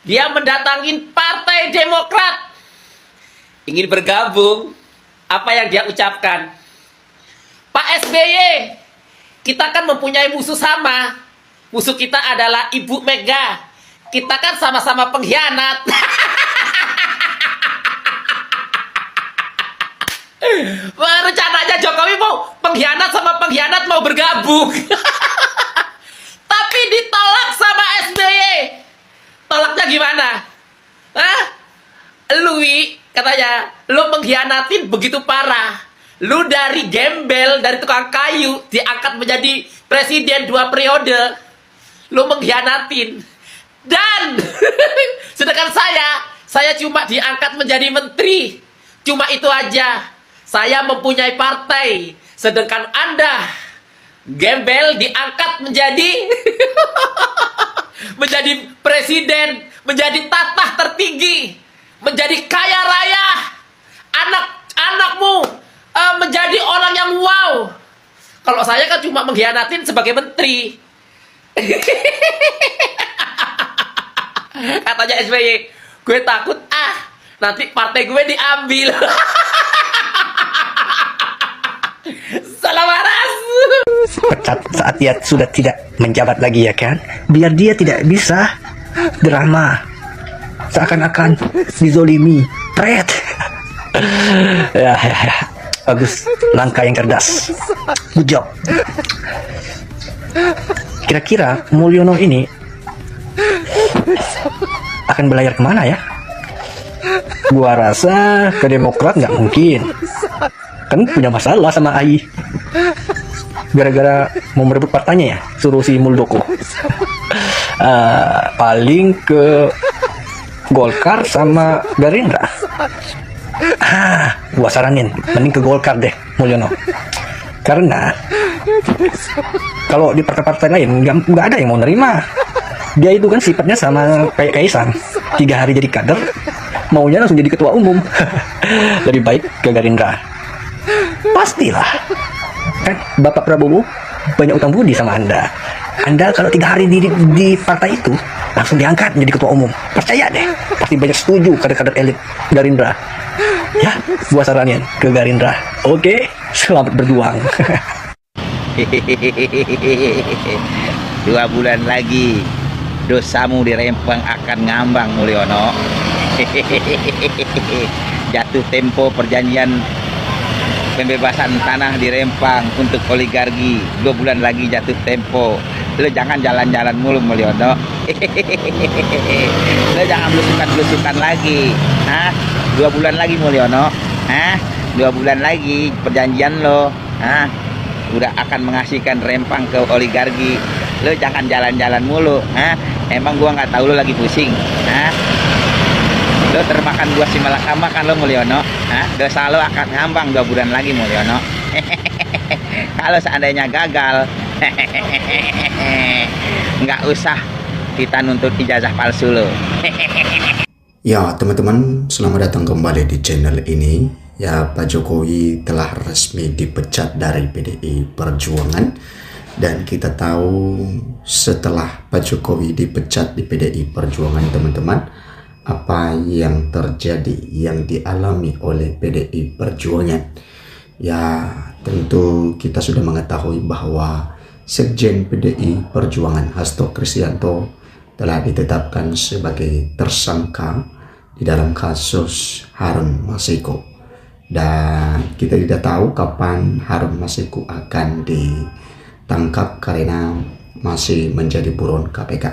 Dia mendatangin Partai Demokrat. Ingin bergabung. Apa yang dia ucapkan? Pak SBY, kita kan mempunyai musuh sama. Musuh kita adalah Ibu Mega. Kita kan sama-sama pengkhianat. Rencananya Jokowi mau pengkhianat sama pengkhianat mau bergabung. Tapi ditolak sama SBY. Tolaknya gimana? Hah? Lu, katanya, lu mengkhianatin begitu parah. Lu dari gembel, dari tukang kayu, diangkat menjadi presiden 2 periode. Lu mengkhianatin. Dan sedangkan saya cuma diangkat menjadi menteri. Cuma itu aja. Saya mempunyai partai. Sedangkan Anda gembel diangkat menjadi menjadi presiden, menjadi tatah tertinggi, menjadi kaya raya. Anak-anakmu menjadi orang yang wow. Kalau saya kan cuma mengkhianatin sebagai menteri. Katanya SBY, gue takut nanti partai gue diambil. Salah waras. Pecat saat dia sudah tidak menjabat lagi, ya kan? Biar dia tidak bisa drama seakan-akan dizolimi. Pret. Ya. Bagus, langkah yang cerdas. Good job. Kira-kira Mulyono ini akan berlayar kemana ya? Gua rasa ke Demokrat nggak mungkin. Kan punya masalah sama AI. Gara-gara mau merebut partainya ya, suruh si Muldoko. Paling ke Golkar sama Gerindra. Gua saranin mending ke Golkar deh Mulyono. Karena kalau di partai-partai lain nggak ada yang mau nerima. Dia itu kan sifatnya sama kayak Kaisang, 3 hari jadi kader, maunya langsung jadi ketua umum. Lebih baik ke Gerindra. Pastilah, kan Bapak Prabowo banyak utang budi sama Anda. Anda kalau 3 hari di partai itu langsung diangkat menjadi ketua umum. Percaya deh, pasti banyak setuju kader-kader elit Gerindra. Ya, gua saranin ke Gerindra. Oke, selamat berjuang. 2 bulan lagi dosamu di Rempang akan ngambang, Mulyono. Jatuh tempo perjanjian pembebasan tanah di Rempang untuk oligarki. 2 bulan lagi jatuh tempo. Lo jangan jalan-jalan mulu, Mulyono. Lo jangan belusukan-belusukan lagi. 2 bulan lagi, Mulyono. 2 bulan lagi perjanjian lo. Udah akan mengasihkan Rempang ke oligarki. Lo jangan jalan-jalan mulu. Emang gua nggak tahu lo lagi pusing. Lo termakan gua si malakama kan lo, Mulyono. Dosa lo akan ngambang 2 bulan lagi, Mulyono. Kalau seandainya gagal, nggak usah kita nuntut ijazah palsu lo. Ya teman-teman, selamat datang kembali di channel ini. Ya, Pak Jokowi telah resmi dipecat dari PDI Perjuangan. Dan kita tahu setelah Pak Jokowi dipecat di PDI Perjuangan, teman-teman, apa yang terjadi, yang dialami oleh PDI Perjuangan. Ya, tentu kita sudah mengetahui bahwa Sekjen PDI Perjuangan Hasto Kristianto telah ditetapkan sebagai tersangka di dalam kasus Harun Masiku. Dan kita tidak tahu kapan Harun Masiku akan ditangkap karena masih menjadi buron KPK.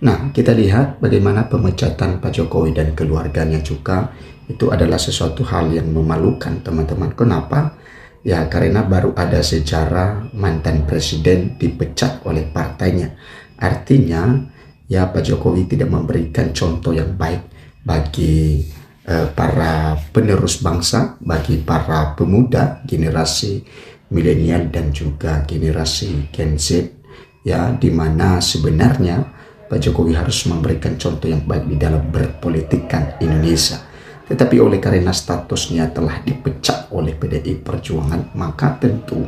Nah, kita lihat bagaimana pemecatan Pak Jokowi dan keluarganya juga itu adalah sesuatu hal yang memalukan, teman-teman. Kenapa? Ya, karena baru ada sejarah mantan presiden dipecat oleh partainya. Artinya, ya Pak Jokowi tidak memberikan contoh yang baik bagi para penerus bangsa, bagi para pemuda generasi milenial dan juga generasi Gen Z, ya, dimana sebenarnya Pak Jokowi harus memberikan contoh yang baik di dalam berpolitikkan Indonesia. Tetapi oleh karena statusnya telah dipecat oleh PDI Perjuangan, maka tentu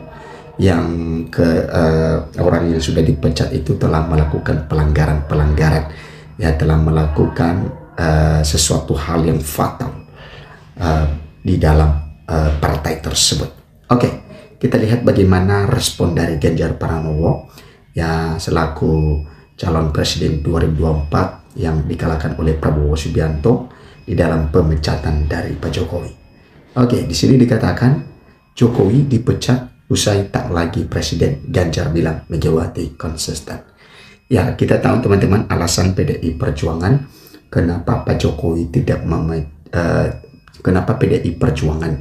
orang yang sudah dipecat itu telah melakukan pelanggaran-pelanggaran ya telah melakukan sesuatu hal yang fatal di dalam partai tersebut. Oke, kita lihat bagaimana respon dari Ganjar Pranowo ya selaku calon presiden 2024 yang dikalahkan oleh Prabowo Subianto di dalam pemecatan dari Pak Jokowi. Oke, di sini dikatakan Jokowi dipecat usai tak lagi presiden. Ganjar bilang Megawati konsisten. Ya, kita tahu teman-teman alasan PDI Perjuangan kenapa Pak Jokowi kenapa PDI Perjuangan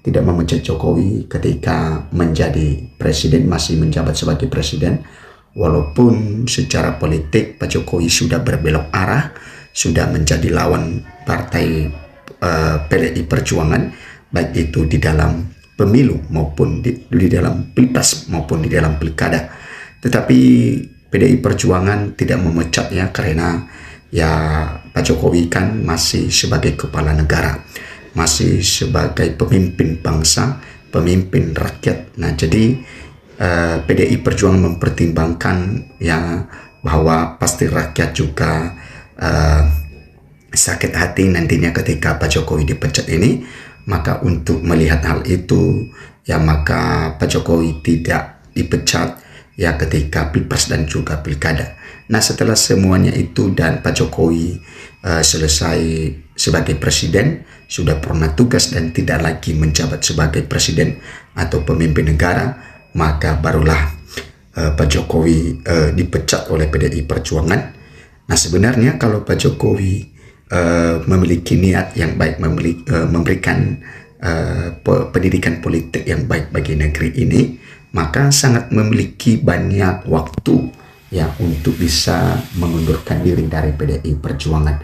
tidak memecat Jokowi ketika menjadi presiden, masih menjabat sebagai presiden. Walaupun secara politik Pak Jokowi sudah berbelok arah, sudah menjadi lawan partai PDI Perjuangan, baik itu di dalam pemilu maupun di dalam pilpres maupun di dalam pilkada. Tetapi PDI Perjuangan tidak memecatnya karena ya Pak Jokowi kan masih sebagai kepala negara, masih sebagai pemimpin bangsa, pemimpin rakyat. Nah, jadi PDI Perjuangan mempertimbangkan ya bahwa pasti rakyat juga sakit hati nantinya ketika Pak Jokowi dipecat ini. Maka untuk melihat hal itu ya maka Pak Jokowi tidak dipecat ya ketika pilpres dan juga pilkada. Nah, setelah semuanya itu dan Pak Jokowi selesai sebagai presiden, sudah pernah tugas dan tidak lagi menjabat sebagai presiden atau pemimpin negara, maka barulah Pak Jokowi dipecat oleh PDI Perjuangan. Nah, sebenarnya kalau Pak Jokowi memiliki niat yang baik, memberikan pendidikan politik yang baik bagi negeri ini, maka sangat memiliki banyak waktu ya untuk bisa mengundurkan diri dari PDI Perjuangan.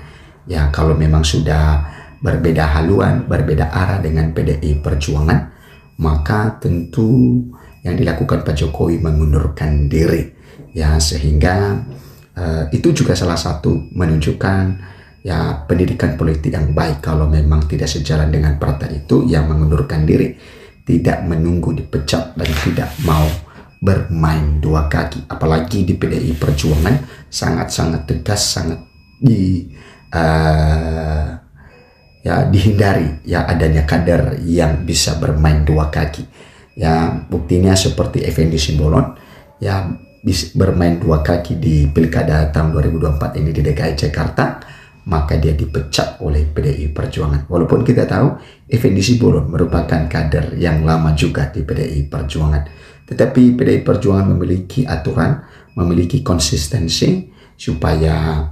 Ya, kalau memang sudah berbeda haluan, berbeda arah dengan PDI Perjuangan, maka tentu yang dilakukan Pak Jokowi mengundurkan diri. Ya, sehingga itu juga salah satu menunjukkan ya pendidikan politik yang baik. Kalau memang tidak sejalan dengan partai itu, yang mengundurkan diri, tidak menunggu dipecat dan tidak mau bermain dua kaki. Apalagi di PDI Perjuangan sangat-sangat tegas, sangat dihindari ya adanya kader yang bisa bermain dua kaki. Ya, buktinya seperti Effendi Simbolon ya bermain dua kaki di pilkada tahun 2024 ini di DKI Jakarta, maka dia dipecat oleh PDI Perjuangan. Walaupun kita tahu Effendi Simbolon merupakan kader yang lama juga di PDI Perjuangan, tetapi PDI Perjuangan memiliki aturan, memiliki konsistensi supaya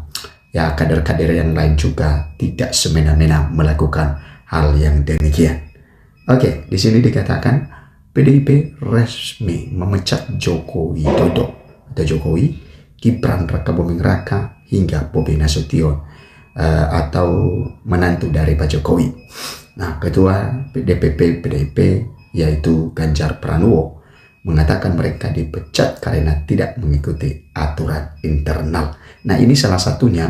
ya kader-kader yang lain juga tidak semena-mena melakukan hal yang demikian. Oke, di sini dikatakan PDIP resmi memecat Joko Widodo atau Jokowi, Gibran Rakabuming Raka hingga Bobi Nasution atau menantu dari Pak Jokowi. Nah, Ketua DPP PDIP yaitu Ganjar Pranowo mengatakan mereka dipecat karena tidak mengikuti aturan internal. Nah, ini salah satunya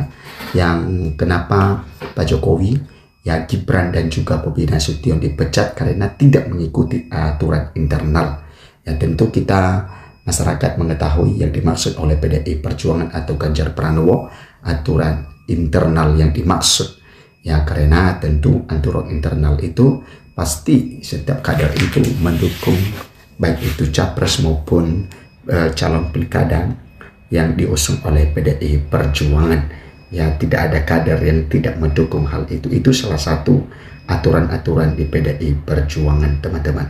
yang kenapa Pak Jokowi ya Gibran dan juga Bobi Nasution dipecat karena tidak mengikuti aturan internal. Ya, tentu kita masyarakat mengetahui yang dimaksud oleh PDI Perjuangan atau Ganjar Pranowo aturan internal yang dimaksud. Ya, karena tentu aturan internal itu pasti setiap kader itu mendukung baik itu capres maupun calon pilkada yang diusung oleh PDI Perjuangan. Ya, tidak ada kader yang tidak mendukung hal itu. Itu salah satu aturan-aturan di PDI Perjuangan, teman-teman.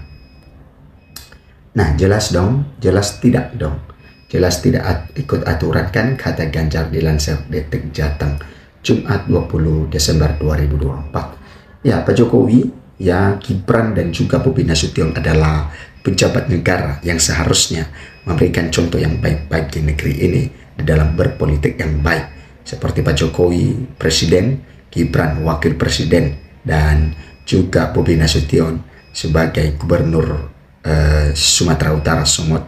Nah, jelas dong, jelas tidak dong. Jelas tidak ikut aturan kan, kata Ganjar dilansir Detik Jateng, Jumat 20 Desember 2024. Ya, Pak Jokowi, ya Gibran dan juga Bobi Nasution adalah pejabat negara yang seharusnya memberikan contoh yang baik-baik di negeri ini di dalam berpolitik yang baik. Seperti Pak Jokowi presiden, Gibran wakil presiden, dan juga Bobi Nasution sebagai gubernur Sumatera Utara Sumut.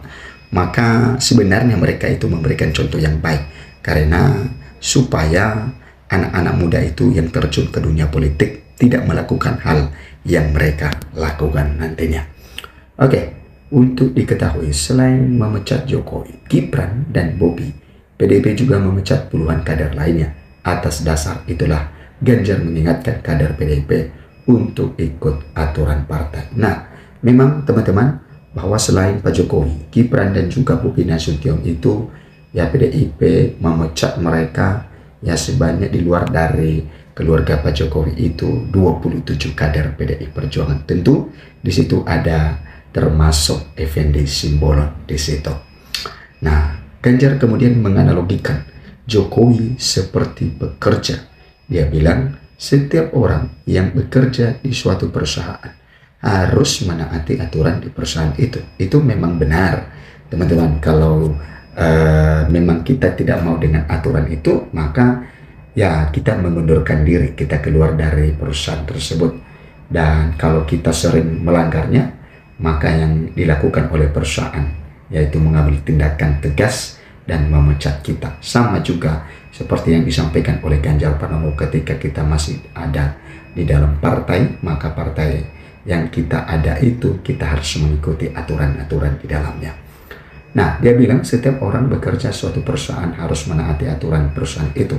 Maka sebenarnya mereka itu memberikan contoh yang baik karena supaya anak-anak muda itu yang terjun ke dunia politik tidak melakukan hal yang mereka lakukan nantinya. Oke, untuk diketahui selain memecat Jokowi, Gibran, dan Bobi, PDIP juga memecat puluhan kader lainnya. Atas dasar itulah Ganjar mengingatkan kader PDIP untuk ikut aturan partai. Nah, memang teman-teman, bahwa selain Pak Jokowi, Gibran dan juga Bobi Nasution itu, ya PDIP memecat mereka ya sebanyak di luar dari keluarga Pak Jokowi itu 27 kader PDI Perjuangan. Tentu di situ ada termasuk Effendi Simbolon di situ. Nah, Ganjar kemudian menganalogikan Jokowi seperti pekerja. Dia bilang setiap orang yang bekerja di suatu perusahaan harus menaati aturan di perusahaan itu. Itu memang benar, teman-teman. Kalau memang kita tidak mau dengan aturan itu, maka ya kita mengundurkan diri, kita keluar dari perusahaan tersebut. Dan kalau kita sering melanggarnya, maka yang dilakukan oleh perusahaan yaitu mengambil tindakan tegas dan memecat kita. Sama juga seperti yang disampaikan oleh Ganjar Pranowo ketika kita masih ada di dalam partai, maka partai yang kita ada itu kita harus mengikuti aturan-aturan di dalamnya. Nah, dia bilang setiap orang bekerja suatu perusahaan harus menaati aturan perusahaan itu.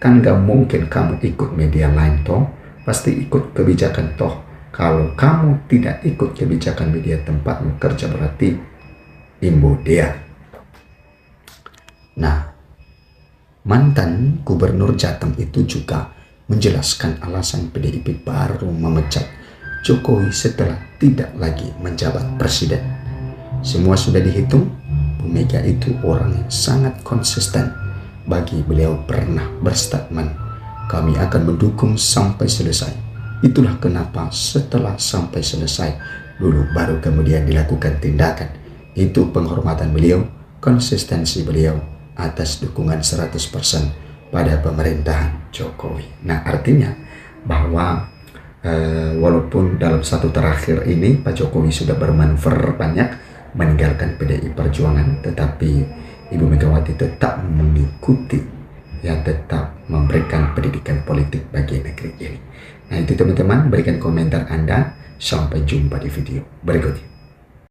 Kan gak mungkin kamu ikut media lain toh, pasti ikut kebijakan toh. Kalau kamu tidak ikut kebijakan media tempatmu kerja berarti imbu dia. Nah, mantan gubernur Jateng itu juga menjelaskan alasan PDIP baru memecat Jokowi setelah tidak lagi menjabat presiden. Semua sudah dihitung, Bu Mega itu orang yang sangat konsisten. Bagi beliau pernah berstatement, kami akan mendukung sampai selesai. Itulah kenapa setelah sampai selesai dulu baru kemudian dilakukan tindakan. Itu penghormatan beliau, konsistensi beliau atas dukungan 100% pada pemerintahan Jokowi. Nah, artinya bahwa walaupun dalam satu terakhir ini Pak Jokowi sudah bermanuver banyak meninggalkan PDI Perjuangan, tetapi Ibu Megawati tetap mengikuti, ya tetap memberikan pendidikan politik bagi negeri ini. Nah itu teman-teman, berikan komentar Anda. Sampai jumpa di video berikutnya.